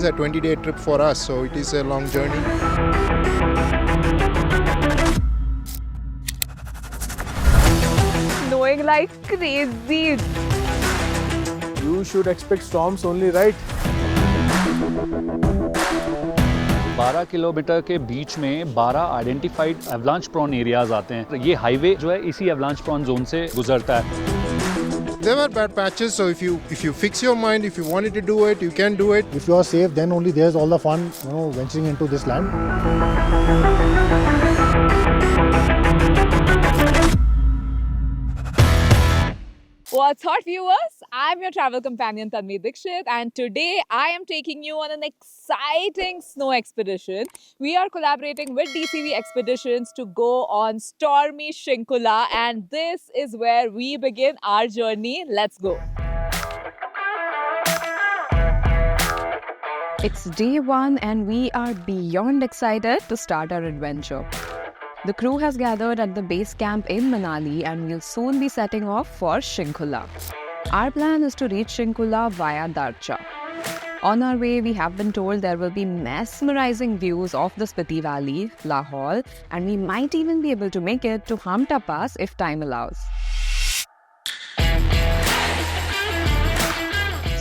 a 20-day trip for us, so it is a long journey. Snowing like crazy. You should expect storms only, right? 12 kilometre के बीच में 12 identified avalanche prone areas आते हैं। ये highway जो है इसी avalanche prone zone से गुजरता है। There were bad patches, so if you fix your mind, if you wanted to do it, you can do it. If you are safe, then only there's all the fun, venturing into this land. What's hot, viewers? I'm your travel companion Tanvi Dikshit, and today I am taking you on an exciting snow expedition. We are collaborating with DCV Expeditions to go on Stormy Shinkula, and this is where we begin our journey. Let's go. It's day one, and we are beyond excited to start our adventure. The crew has gathered at the base camp in Manali and we'll soon be setting off for Shinkhula. Our plan is to reach Shinkula via Darcha. On our way, we have been told there will be mesmerising views of the Spiti Valley, Lahual, and we might even be able to make it to Hampta Pass if time allows.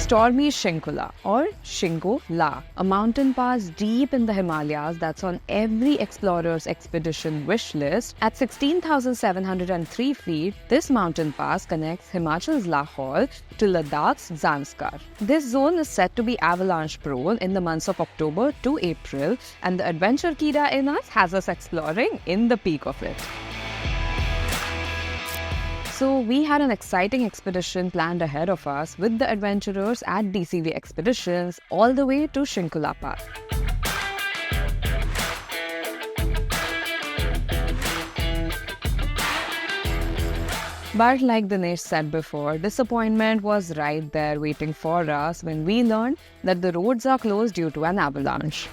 Stormy Shinkula or Shinkula, a mountain pass deep in the Himalayas that's on every explorer's expedition wish list. At 16,703 feet, this mountain pass connects Himachal's Lahaul to Ladakh's Zanskar. This zone is said to be avalanche prone in the months of October to April, and the adventure kida in us has us exploring in the peak of it. So we had an exciting expedition planned ahead of us with the adventurers at DCV Expeditions all the way to Shinkula Pass. But like Dinesh said before, disappointment was right there waiting for us when we learned that the roads are closed due to an avalanche.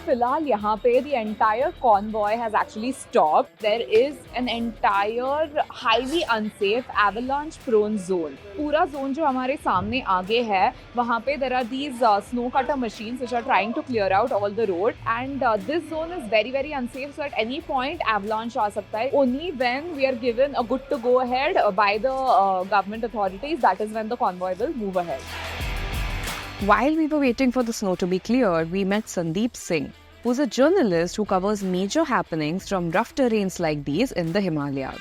फिलहाल यहाँ पे the entire convoy has actually stopped. There is an entire highly unsafe avalanche prone zone. पूरा zone जो हमारे सामने आगे है, वहाँ पे there are these snow cutter machines which are trying to clear out all the road, and this zone is very unsafe. So at any point avalanche आ सकता है. Only when we are given a good to go ahead by the government authorities, that is when the convoy will move ahead. While we were waiting for the snow to be cleared, we met Sandeep Singh, who's a journalist who covers major happenings from rough terrains like these in the Himalayas.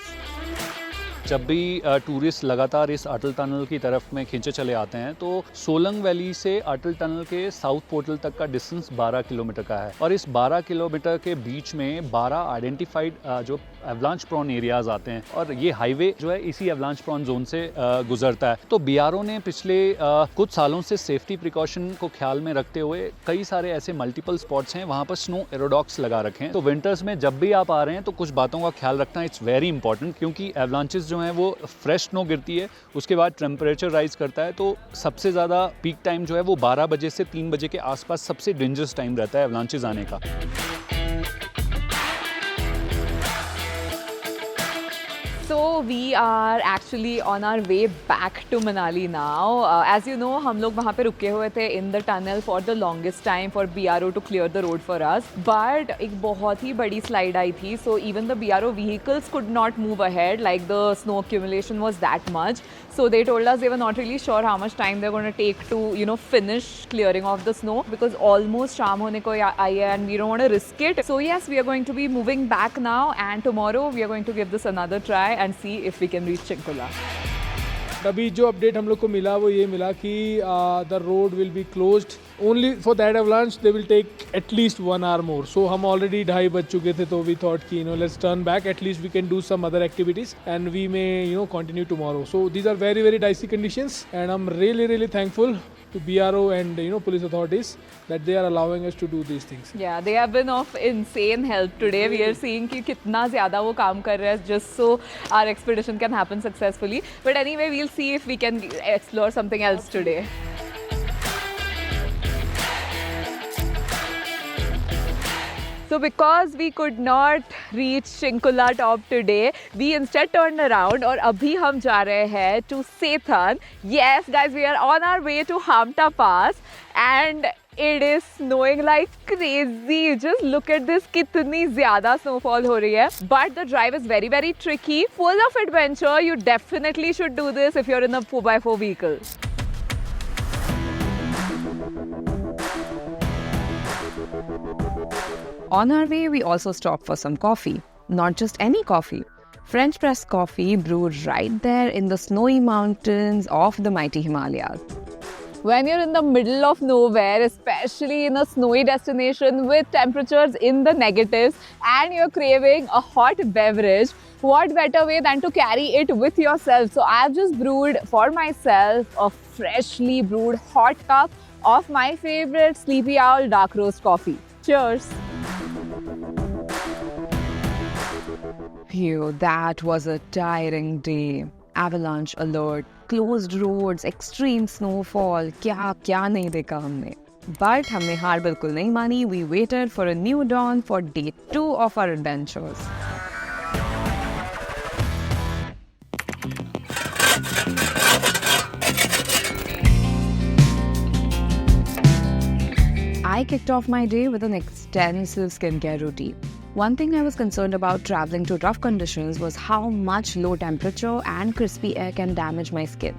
जब भी tourist लगातार इस अटल tunnel की तरफ में खींचे चले आते हैं तो सोलंग वैली से अटल टनल के साउथ पोर्टल तक का डिस्टेंस 12 किलोमीटर का है और इस 12 किलोमीटर के बीच में 12 आइडेंटिफाइड जो एवलांच प्रोन एरियाज आते हैं और ये हाईवे जो है इसी एवलांच प्रोन जोन से गुजरता है। तो बीआरओ ने पिछले कुछ सालों से सेफ्टी प्रिकॉशन को ख्याल में रखते हुए कई सारे ऐसे मल्टीपल स्पॉट्स हैं वहाँ पर स्नो एरोडॉक्स लगा रखे हैं। तो विंटर्स में जब भी आप आ रहे हैं तो कुछ बातों का ख्याल रखना इट्स वेरी इंपॉर्टेंट, क्योंकि एवलांचेस जो हैं वो फ्रेश स्नो गिरती है, उसके बाद टेम्परेचर राइज करता है, तो सबसे ज़्यादा पीक टाइम जो है वो 12 बजे से 3 बजे के आसपास सबसे डेंजरस टाइम रहता है एवलांचेस आने का। So we are actually on our way back to Manali now. As you know, हम लोग वहाँ पे रुके हुए थे in the tunnel for the longest time for BRO to clear the road for us. But एक बहुत ही बड़ी slide आई थी, so even the BRO vehicles could not move ahead, like the snow accumulation was that much. So they told us they were not really sure how much time they're going to take to, finish clearing off the snow because almost शाम होने को आई है and we don't want to risk it. So yes, we are going to be moving back now, and tomorrow we are going to give this another try and see if we can reach Shinkula. अभी जो update हम लोग को मिला वो ये मिला कि the road will be closed only for that avalanche. They will take at least 1 hour more. So हम ऑलरेडी 2:30 बज चुके थे, तो वी थॉट कि let's turn back, at least we can do some other activities and we may continue tomorrow. So these are very dicey conditions and I am really thankful to BRO and police authorities that they are allowing us to do these things. Yeah, they have been of insane help today. We are seeing कि कितना ज़्यादा वो काम कर रहे हैं just so our expedition can happen successfully. But anyway, we'll see if we can explore something else today. So because we could not reach Shinkula top today, we instead turned around और अभी हम जा रहे हैं to Sethan. Yes guys, we are on our way to Hampta Pass and it is snowing like crazy. Just look at this, कितनी ज़्यादा snowfall हो रही है. But the drive is very very tricky, full of adventure. You definitely should do this if you're in a 4x4 vehicle. On our way, we also stopped for some coffee. Not just any coffee. French press coffee brewed right there in the snowy mountains of the mighty Himalayas. When you're in the middle of nowhere, especially in a snowy destination with temperatures in the negatives and you're craving a hot beverage, what better way than to carry it with yourself? So I've just brewed for myself a freshly brewed hot cup of my favorite Sleepy Owl dark roast coffee. Cheers! Phew, that was a tiring day. Avalanche alert, closed roads, extreme snowfall, क्या नहीं देखा हमने. But हमने हार बिल्कुल नहीं मानी. We waited for a new dawn for day 2 of our adventures. I kicked off my day with an extensive skincare routine. One thing I was concerned about traveling to rough conditions was how much low temperature and crispy air can damage my skin.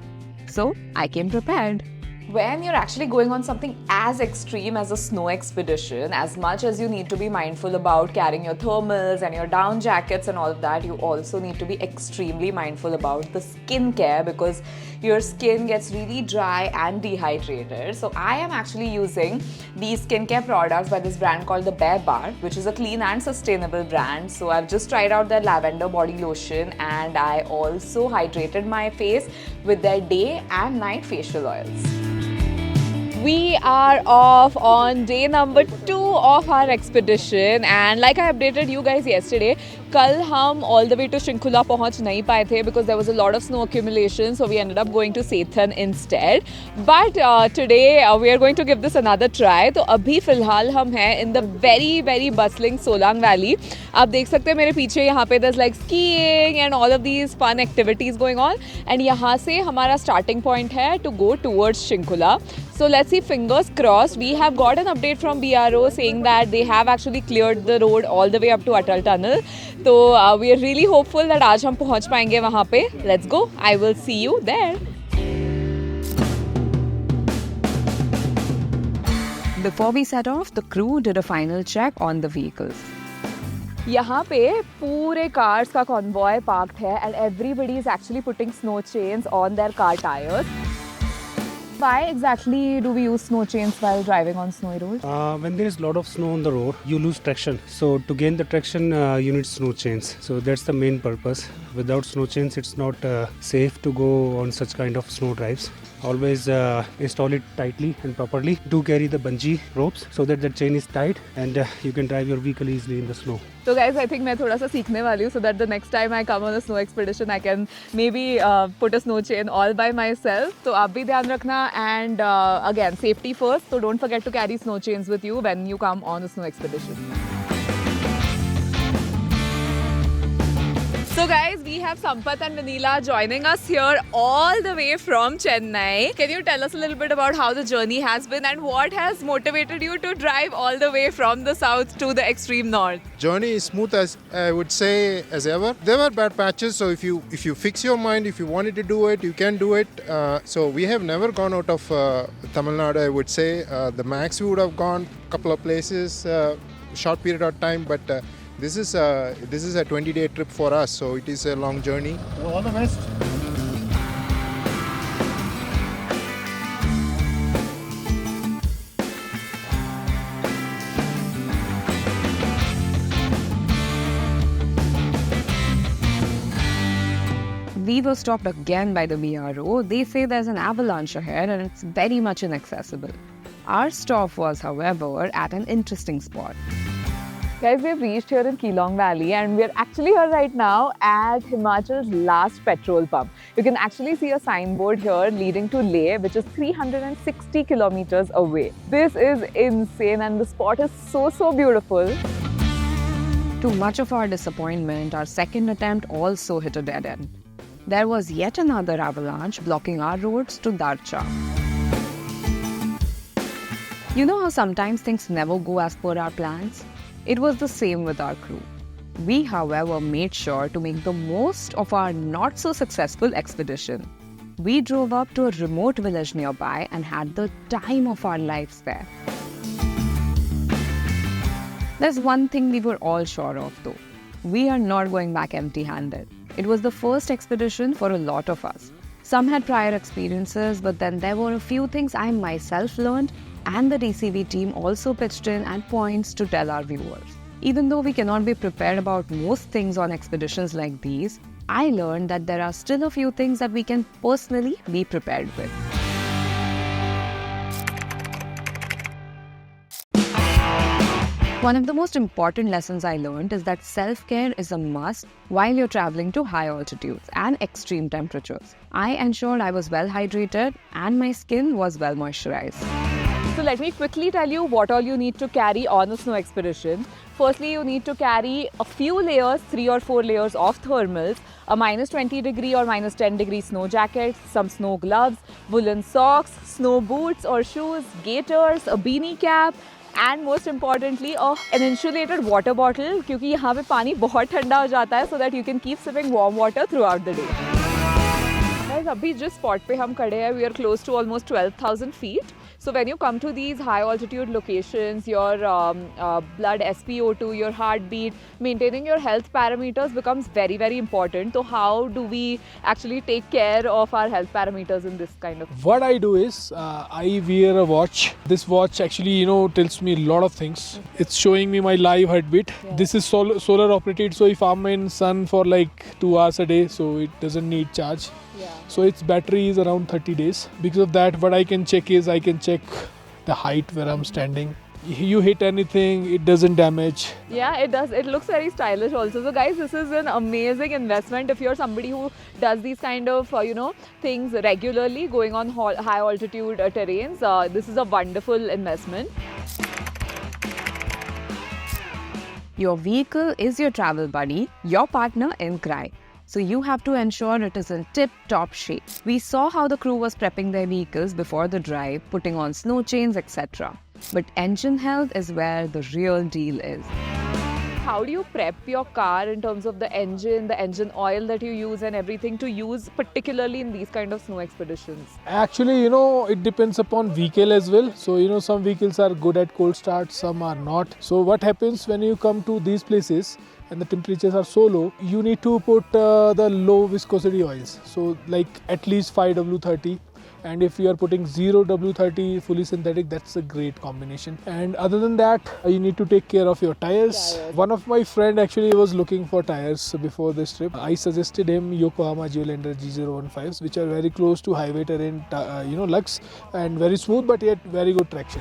So I came prepared. When you're actually going on something as extreme as a snow expedition, as much as you need to be mindful about carrying your thermals and your down jackets and all of that, you also need to be extremely mindful about the skincare because your skin gets really dry and dehydrated. So I am actually using these skincare products by this brand called the Bear Bar, which is a clean and sustainable brand. So I've just tried out their lavender body lotion and I also hydrated my face with their day and night facial oils. We are off on day number 2 of our expedition and like I updated you guys yesterday, कल हम all the way to Shinkhula पहुँच नहीं पाए थे because there was a lot of snow accumulation, so we ended up going to Sethan instead. But today we are going to give this another try. तो अभी फ़िलहाल हम हैं in the very very bustling Solang Valley. आप देख सकते हैं मेरे पीछे यहाँ पे there's like skiing and all of these fun activities going on. And यहाँ से हमारा starting point है to go towards Shinkhula. So let's see, fingers crossed. We have got an update from BRO saying that they have actually cleared the road all the way up to Atal Tunnel. So we are really hopeful that आज हम पहुँच पाएंगे वहाँ पे. Let's go. I will see you there. Before we set off, the crew did a final check on the vehicles. यहाँ पे पूरे cars का convoy parked है and everybody is actually putting snow chains on their car tires. Why exactly do we use snow chains while driving on snowy roads? When there is a lot of snow on the road, you lose traction. So to gain the traction, you need snow chains. So that's the main purpose. Without snow chains, it's not safe to go on such kind of snow drives. Always install it tightly and properly. Do carry the bungee ropes so that the chain is tight and you can drive your vehicle easily in the snow. So guys, I think मैं थोड़ा सा सीखने वाली हूँ so that the next time I come on a snow expedition, I can maybe put a snow chain all by myself. तो आप भी ध्यान रखना and again, safety first. So don't forget to carry snow chains with you when you come on a snow expedition. So guys, we have Sampath and Vanila joining us here all the way from Chennai. Can you tell us a little bit about how the journey has been and what has motivated you to drive all the way from the south to the extreme north? Journey is smooth as I would say as ever. There were bad patches, so if you fix your mind, if you wanted to do it, you can do it. So we have never gone out of Tamil Nadu. I would say the max we would have gone a couple of places, short period of time, but. This is a 20-day trip for us, so it is a long journey. All the best. We were stopped again by the BRO. They say there's an avalanche ahead and it's very much inaccessible. Our stop was, however, at an interesting spot. Guys, we've reached here in Keelong Valley and we're actually here right now at Himachal's last petrol pump. You can actually see a signboard here leading to Leh, which is 360 kilometers away. This is insane and the spot is so beautiful. To much of our disappointment, our second attempt also hit a dead end. There was yet another avalanche blocking our roads to Darcha. You know how sometimes things never go as per our plans? It was the same with our crew. We, however, made sure to make the most of our not-so-successful expedition. We drove up to a remote village nearby and had the time of our lives there. There's one thing we were all sure of though. We are not going back empty-handed. It was the first expedition for a lot of us. Some had prior experiences, but then there were a few things I myself learned, and the DCV team also pitched in at points to tell our viewers. Even though we cannot be prepared about most things on expeditions like these, I learned that there are still a few things that we can personally be prepared with. One of the most important lessons I learned is that self-care is a must while you're traveling to high altitudes and extreme temperatures. I ensured I was well hydrated and my skin was well moisturized. So let me quickly tell you what all you need to carry on a snow expedition. Firstly, you need to carry a few layers, 3 or 4 layers of thermals, a -20 or -10 snow jacket, some snow gloves, woolen socks, snow boots or shoes, gaiters, a beanie cap, and most importantly an insulated water bottle क्योंकि यहाँ पे पानी बहुत ठंडा हो जाता है so that you can keep sipping warm water throughout the day. Guys, अभी जिस spot पे हम खड़े हैं, we are close to almost 12,000 feet. So when you come to these high altitude locations, your blood SpO2, your heartbeat, maintaining your health parameters becomes very, very important. So how do we actually take care of our health parameters in this kind of? What I do is I wear a watch. This watch actually, tells me a lot of things. It's showing me my live heartbeat. Yeah. This is solar operated, so if I'm in sun for like 2 hours a day, so it doesn't need charge. Yeah. So its battery is around 30 days. Because of that, what I can check is I can check the height where I'm standing. You hit anything, it doesn't damage. Yeah, it does. It looks very stylish also. So guys, this is an amazing investment if you're somebody who does these kind of, things regularly, going on high altitude terrains. This is a wonderful investment. Your vehicle is your travel buddy, your partner in crime. So you have to ensure it is in tip-top shape. We saw how the crew was prepping their vehicles before the drive, putting on snow chains, etc. But engine health is where the real deal is. How do you prep your car in terms of the engine oil that you use and everything to use particularly in these kind of snow expeditions? Actually, it depends upon vehicle as well. So, some vehicles are good at cold start, some are not. So what happens when you come to these places and the temperatures are so low, you need to put the low viscosity oils. So like at least 5W30. And if you are putting 0W30 fully synthetic, that's a great combination. And other than that, you need to take care of your tires. One of my friend actually was looking for tires before this trip. I suggested him Yokohama Geolander G015s, which are very close to highway terrain, lux, and very smooth but yet very good traction.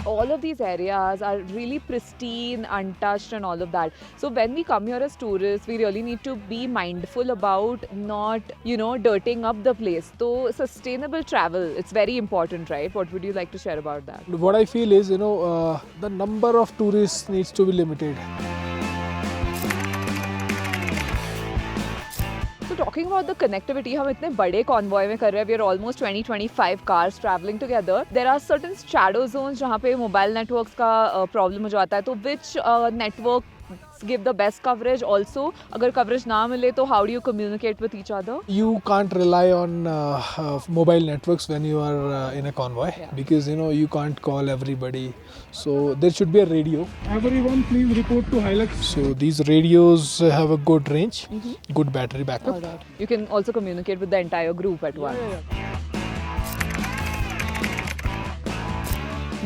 All of these areas are really pristine, untouched and all of that. So when we come here as tourists, we really need to be mindful about not, dirting up the place. So sustainable travel, it's very important, right? What would you like to share about that? What I feel is, the number of tourists needs to be limited. Talking about the connectivity, हम इतने बड़े convoy में कर रहे हैं. We are almost 20-25 cars traveling together. There are certain shadow zones जहाँ पे mobile networks का problem हो जाता है. तो which network give the best coverage? Also, अगर coverage ना मिले तो how do you communicate with each other? You can't rely on mobile networks when you are in a convoy, because you can't call everybody. So there should be a radio. Everyone please report to Hilux. So these radios have a good range, good battery backup. You can also communicate with the entire group at once.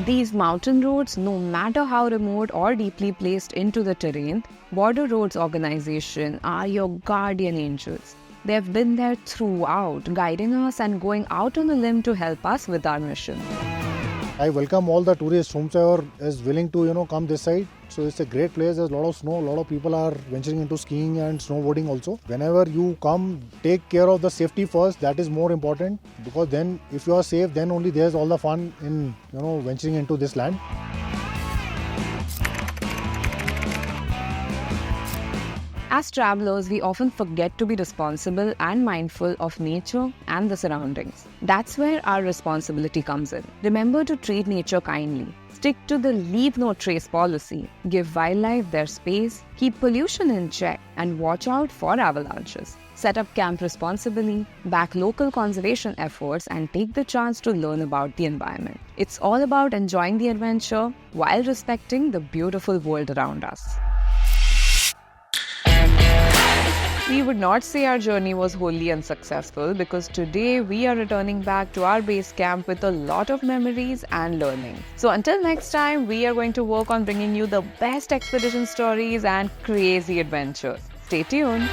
These mountain roads, no matter how remote or deeply placed into the terrain, Border Roads Organization are your guardian angels. They've been there throughout, guiding us and going out on a limb to help us with our mission. I welcome all the tourists whomsoever is willing to come this side. So it's a great place. There's a lot of snow. A lot of people are venturing into skiing and snowboarding also. Whenever you come, take care of the safety first. That is more important, because then if you are safe, then only there's all the fun in venturing into this land. As travelers, we often forget to be responsible and mindful of nature and the surroundings. That's where our responsibility comes in. Remember to treat nature kindly. Stick to the leave no trace policy. Give wildlife their space, keep pollution in check, and watch out for avalanches. Set up camp responsibly, back local conservation efforts, and take the chance to learn about the environment. It's all about enjoying the adventure while respecting the beautiful world around us. We would not say our journey was wholly unsuccessful because today we are returning back to our base camp with a lot of memories and learning. So until next time, we are going to work on bringing you the best expedition stories and crazy adventures. Stay tuned.